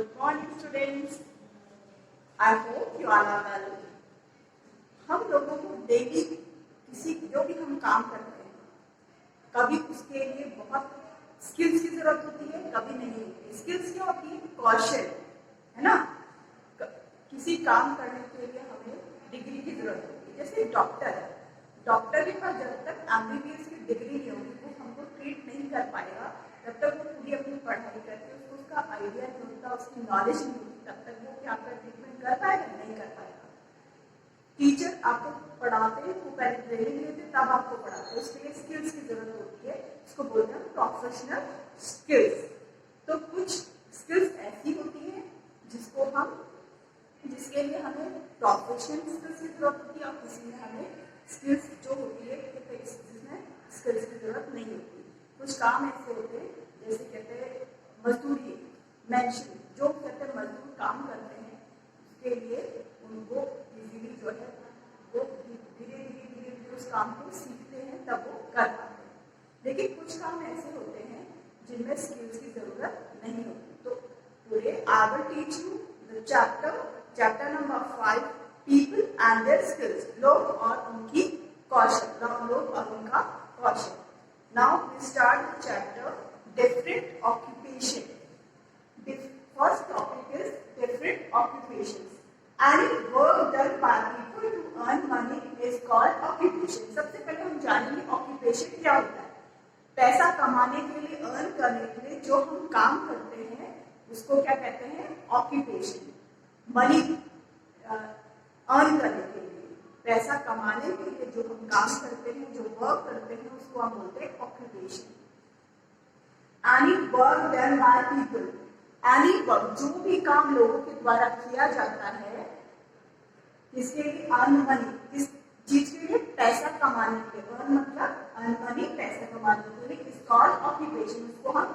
Good morning, students. I hope you all are well. हम लोगों को डेली किसी जो भी हम काम करते हैं, कभी उसके लिए बहुत स्किल्स की जरूरत होती है, कभी नहीं होती। स्किल्स क्या होती है? कौशल, है ना। किसी काम करने के लिए हमें डिग्री की जरूरत होती है। जैसे डॉक्टर के पास जब तक MBBS की डिग्री नहीं होगी वो हमको ट्रीट नहीं कर पाएगा। जब तक वो पूरी अपनी पढ़ाई करके उसका आइडिया नहीं होता, उसकी नॉलेज नहीं होती, तब तक वो क्या आपका ट्रीटमेंट कर पाएगा? नहीं कर पाएगा। टीचर आपको पढ़ाते हैं, वो पहले ट्रेनिंग लेते तब आपको पढ़ाते हैं, उसके लिए स्किल्स की जरूरत होती है। इसको बोलते हैं प्रोफेशनल स्किल्स। तो कुछ स्किल्स ऐसी होती है जिसके लिए हमें प्रोफेशनल स्किल्स की जरूरत होती है, और किसी में हमें स्किल्स जो होती है जिसमें स्किल्स की जरूरत नहीं होती। कुछ काम ऐसे होते हैं जैसे कहते हैं मजदूरी, मेंशन, जो कहते हैं मजदूर काम करते हैं, उसके लिए उनको इजीली जो है वो धीरे धीरे उस काम को सीखते हैं, तब वो कर पाते हैं। लेकिन कुछ काम ऐसे होते हैं जिनमें स्किल्स की जरूरत नहीं होती। तो today I will teach you the chapter number 5, people and their skills, लोग और उनकी कौशल, लोग और उनका कौशल। Now we start the chapter different occupation. First topic is different occupations. Any work done by people to earn money is called occupation. सबसे पहले हम जानेंगे occupation क्या होता है। पैसा कमाने के लिए, अर्न करने के लिए जो हम काम करते हैं उसको क्या कहते हैं? occupation. मनी अर्न करने के लिए, पैसा कमाने के लिए जो हम काम करते हैं, जो वर्क करते हैं, उसको हम बोलते हैं occupation. Any work done by people, any work, जो भी काम लोगों के द्वारा किया जाता है, इसके लिए अर्न मनी, किस चीज के लिए? पैसा कमाने के लिए। अर्न मतलब अर्न मनी, पैसा कमाने के लिए। इस कॉल्ड ऑक्यूपेशन, इसको हम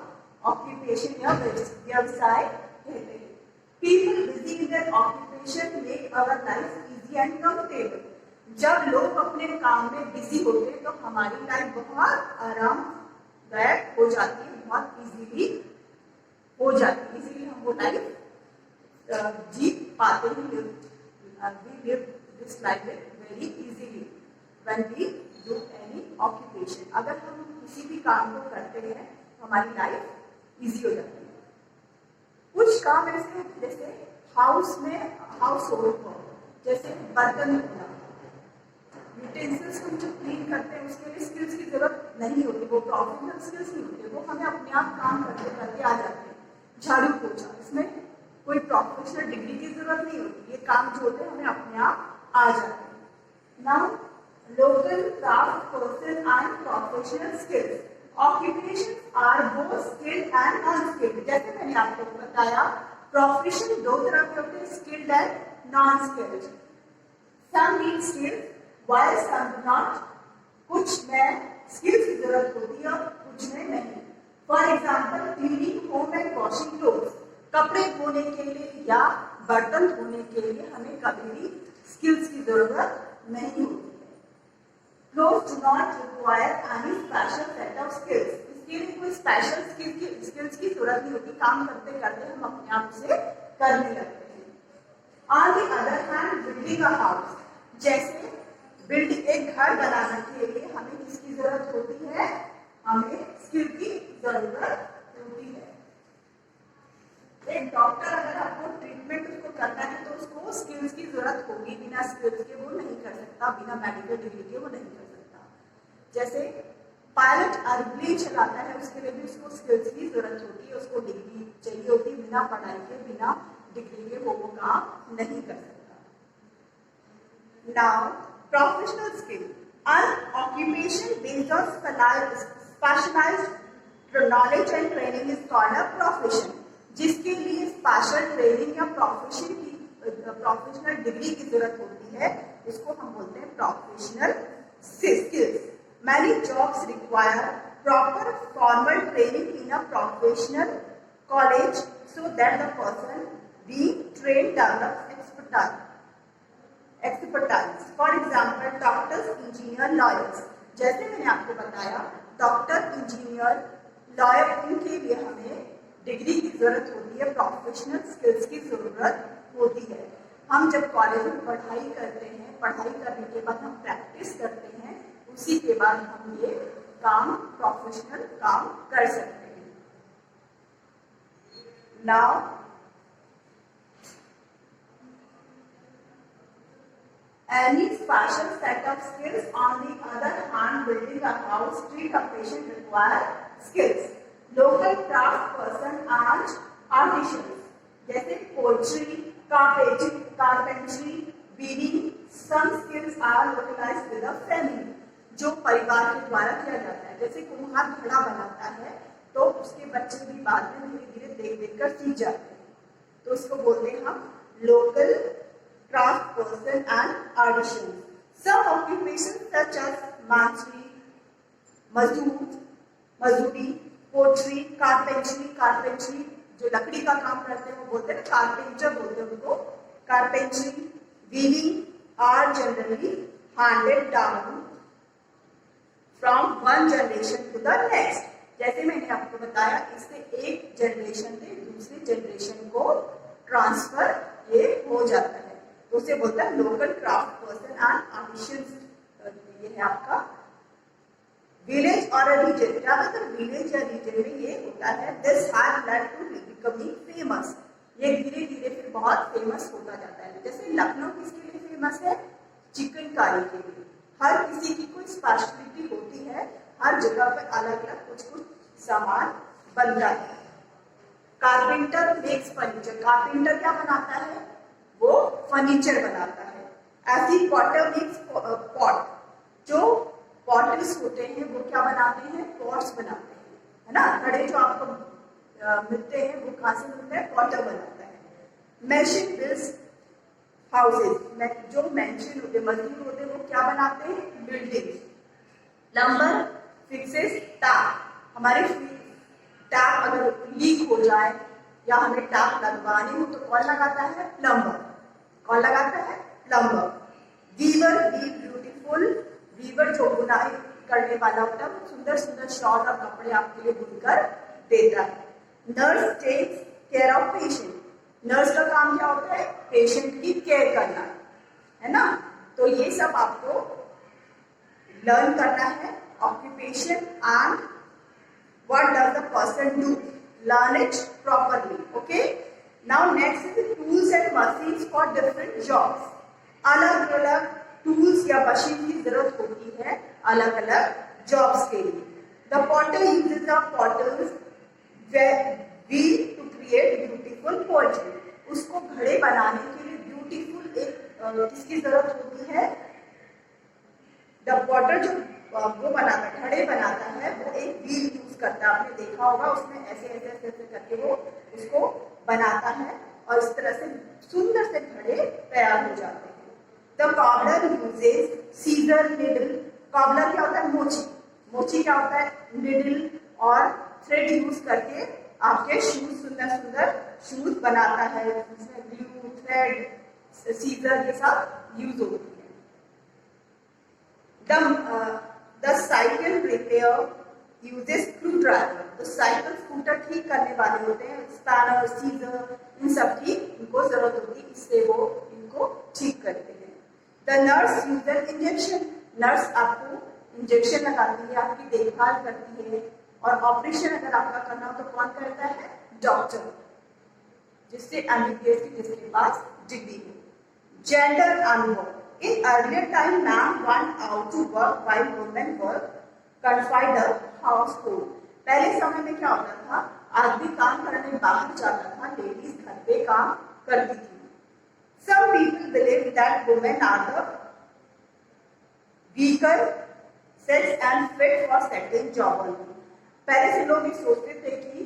ऑक्यूपेशन या व्यवसाय कहते हैं। People busy in their occupation make our life easy and comfortable. जब लोग अपने काम में बिजी होते हैं तो हमारी लाइफ बहुत आरामदायक हो जाती है, बहुत इजीली हो जाती है। इसीलिए हम वो लाइफ जी पाते हैं। We live this life very easily when we do any occupation. अगर हम किसी भी काम को करते हैं तो हमारी लाइफ इजी हो जाती है। कुछ काम ऐसे होते हैं जैसे हाउस में हाउस होल्ड वर्क, जैसे बर्तन धोना, यूटेंसिल्स हम जो क्लीन करते हैं उसके लिए स्किल्स की जरूरत नहीं होती, वो प्रोफेशनल स्किल्स नहीं होते, वो हमें अपने आप काम करते करते आ जाते हैं। झाड़ू पोछा, इसमें कोई प्रोफेशनल डिग्री की जरूरत नहीं होती, ये काम जो होते हैं हमें अपने आप आ जाते हैं। Now local craft person and professional skills. Occupations are both skilled and unskilled. जैसे मैंने आपको बताया, प्रोफेशन दो तरह के होते हैं, skilled and non skilled. Some need skills while some do not. कुछ में स्किल्स की जरूरत होती है और कुछ में नहीं। For example cleaning home and washing clothes, कपड़े धोने के लिए या बर्तन धोने के लिए हमें कभी भी स्किल्स की जरूरत नहीं होती है। Clothes do not require any special set of skills. इसके लिए कोई स्पेशल स्किल्स की जरूरत नहीं होती, काम करते करते हम अपने आप से करने लगते हैं। On the other hand building a house, जैसे एक घर बनाने के लिए हमें किसकी जरूरत होती है? हमें स्किल की जरूरत होती है। एक डॉक्टर अगर आपको ट्रीटमेंट उसको करना है तो उसको स्किल्स की जरूरत होगी, बिना स्किल्स के वो नहीं कर सकता, बिना मेडिकल डिग्री के वो नहीं कर सकता। जैसे पायलट एरोप्लेन चलाता है, उसके लिए भी उसको स्किल्स की जरूरत होती है, उसको डिग्री चाहिए होती है, बिना पढ़ाई के, बिना डिग्री के वो काम नहीं कर सकता। Now professional skill, an occupation based on specialized knowledge and training is called a profession. जिसके लिए स्पेशल ट्रेनिंग या प्रोफेशनल डिग्री की जरूरत होती है, उसको हम बोलते हैं professional skills. Many jobs require proper formal training in a professional college so that the person being trained develops expertise. For example doctors, engineer, lawyers. जैसे मैंने आपको बताया, डॉक्टर, इंजीनियर, लॉयर, इनके लिए हमें डिग्री की जरूरत होती है, प्रोफेशनल स्किल्स की जरूरत होती है। हम जब कॉलेज में पढ़ाई करते हैं, पढ़ाई करने के बाद हम प्रैक्टिस करते हैं, उसी के बाद हम ये काम, प्रोफेशनल काम कर सकते हैं। Now any special set of skills, on the other hand, building a house, treat a patient require skills. Local craft person and artisans, जैसे poetry, carpentry, weaving, some skills are localized with the family, जो परिवार के द्वारा किया जाता है। जैसे कुम्हार घड़ा बनाता है तो उसके बच्चे भी बाद में धीरे धीरे देख देख कर सीख जाते हैं, तो उसको बोलते हैं हम local craft person and artisans. Some occupations such as मजदूरी, पोट्री, कारपेंट्री, जो लकड़ी का काम करते हैं वो बोलते हैं कारपेंटर बोलते हैं उनको, carpentry, weaving are generally handed down from one generation to the next. जैसे मैंने आपको बताया, इससे एक जनरेशन से दूसरी जनरेशन को ट्रांसफर ये हो जाता है, तो उसे बोलता है local craft person and artisans. ये है आपका विलेज और रीजन। ज्यादातर विलेज या रीजन में ये होता है, this had led to becoming famous, ये धीरे धीरे फिर बहुत फेमस होता जाता है। जैसे लखनऊ किसके लिए फेमस है? चिकनकारी के लिए। हर किसी की कोई स्पेशलिटी होती है, हर जगह पर अलग अलग कुछ कुछ सामान बनता है। कारपेंटर मेक्स फर्नीचर, कारपेंटर क्या बनाता है? वो फर्नीचर बनाता है। ऐसी पॉटर मेक्स पॉट, जो पॉटर्स होते हैं वो क्या बनाते हैं? पॉट्स बनाते हैं, है ना। घड़े जो आपको मिलते हैं वो कहाँ से मिलते हैं? पॉटर बनाता है। मैशन बिल्ड्स हाउसेज, जो मैंशन होते हैं, मजदूर होते हैं, वो क्या बनाते हैं? बिल्डिंग। लंबर फिक्सेस टैप, हमारे टैप अगर लीक हो जाए या हमें टैप लगवानी हो तो कौन लगाता है? प्लम्बर। कौन लगाता है? Plumber. Weaver weave beautiful, weaver जो बुनाई करने वाला होता है, सुंदर सुंदर शॉल और कपड़े आपके लिए बुनकर देता है। Nurse takes care of patient, nurse का काम क्या होता है? पेशेंट की केयर करना, है ना। तो ये सब आपको लर्न करना है। Occupation and what does the person do, learn it properly. Okay, now next is the tools and machines for different jobs. अलग अलग टूल्स या मशीन की जरूरत होती है अलग अलग जॉब्स के लिए। The potter uses the potter's wheel to create beautiful poetry. उसको घड़े बनाने के लिए ब्यूटीफुल एक किसकी जरूरत होती है? द पॉटर जो वो बनाता है, घड़े बनाता है, वो एक व्हील यूज करता है। आपने देखा होगा, उसमें ऐसे ऐसे ऐसे ऐसे करके वो उसको बनाता है और इस तरह से सुंदर से घड़े तैयार हो जाते हैं। The cobbler uses scissor needle, cobbler क्या होता है? मोची। मोची क्या होता है? निडल और थ्रेड यूज करके आपके शूज, सुंदर सुंदर शूज बनाता है, जिसमें ग्लू, थ्रेड, सीजर ये सब यूज होती है। The cycle repair uses screwdriver, तो साइकिल स्कूटर ठीक करने वाले होते हैं, स्पैनर, सीजर, इन सब की इनको जरूरत होती है, इससे वो इनको ठीक करते हैं। The nurse uses injection, nurse आपको इंजेक्शन लगाती है, आपकी देखभाल करती है, और ऑपरेशन अगर आपका करना हो तो कौन करता है? डॉक्टर, जिससे एमबीबीएस की जिसके पास डिग्री हो। Gender and work, in earlier time man went out to work while women were confined to household. पहले समय में क्या होता था? आदमी काम करने बाहर जाता था, लेडीज घर पे काम करती थी। Some people believe that women are the weaker sex and fit for certain job only. पहले से लोग ये सोचते थे कि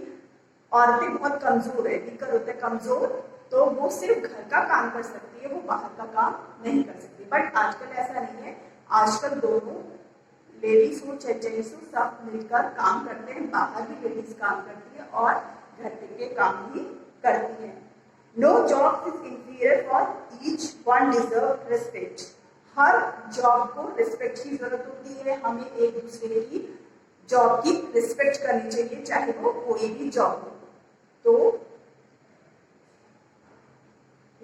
औरतें बहुत कमजोर है, वीकर होते हैं, कमजोर, तो वो सिर्फ घर का काम कर सकती है, वो बाहर का काम नहीं कर सकती। बट आजकल ऐसा नहीं है, आजकल दोनों लेडीज हो चाहे जेंट्स हो सब मिलकर काम करते हैं, बाहर भी लेडीज काम करती है और घर के काम भी करती है। No job is inferior for each one deserve respect, हर जॉब को रिस्पेक्ट की जरूरत होती है, हमें एक दूसरे की जॉब की रिस्पेक्ट करनी चाहिए, चाहे वो कोई भी जॉब हो। तो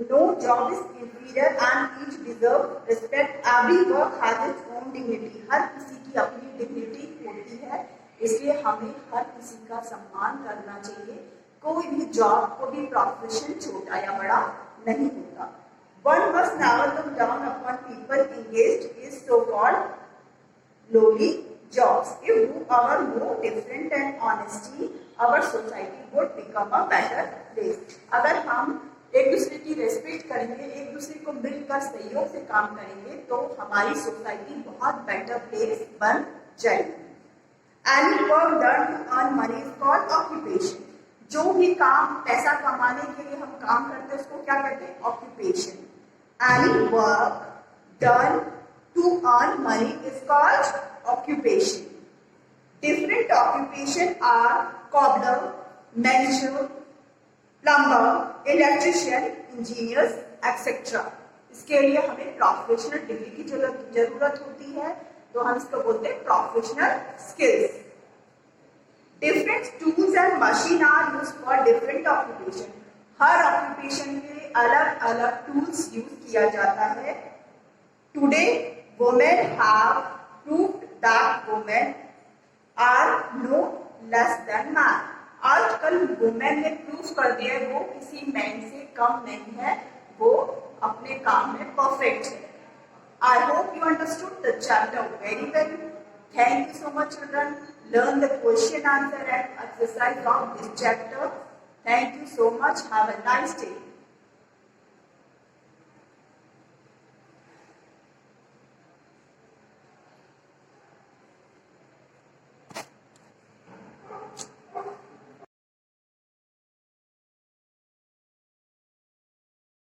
no job is inferior and each deserve respect. Every work has its own dignity. हर किसी की अपनी डिग्निटी होती है, इसलिए हमें हर किसी का सम्मान करना चाहिए. कोई भी जॉब, कोई भी प्रोफेशन छोटा या बड़ा नहीं होता. One must never look down upon people engaged in so-called lowly jobs. If we are more different and honesty, our society would become a better place. अगर हम एक दूसरे की रेस्पेक्ट करेंगे, एक दूसरे को मिलकर सहयोग से काम करेंगे, तो हमारी सोसाइटी बहुत बेटर प्लेस बन जाएगी. Any work done to earn money is called occupation. जो भी काम पैसा कमाने के लिए हम काम करते हैं उसको क्या कहते हैं? Occupation. Any work done to earn money is called occupation. Different occupation are cobbler, manager, plumber, electrician, engineers, etc. इसके लिए हमें प्रोफेशनल डिग्री की जरूरत होती है, तो हम इसको बोलते हैं professional skills. Different tools and machine are use for different occupation. हर ऑक्यूपेशन के अलग अलग टूल्स यूज किया जाता है. Today women have proved that women are no less than man. आजकल वुमेन ने प्रूव कर दिया है वो किसी मैन से कम नहीं है, वो अपने काम में परफेक्ट है. I hope you understood the chapter very well. Thank you so much, children. Learn the question, answer and exercise of this chapter. Thank you so much. Have a nice day.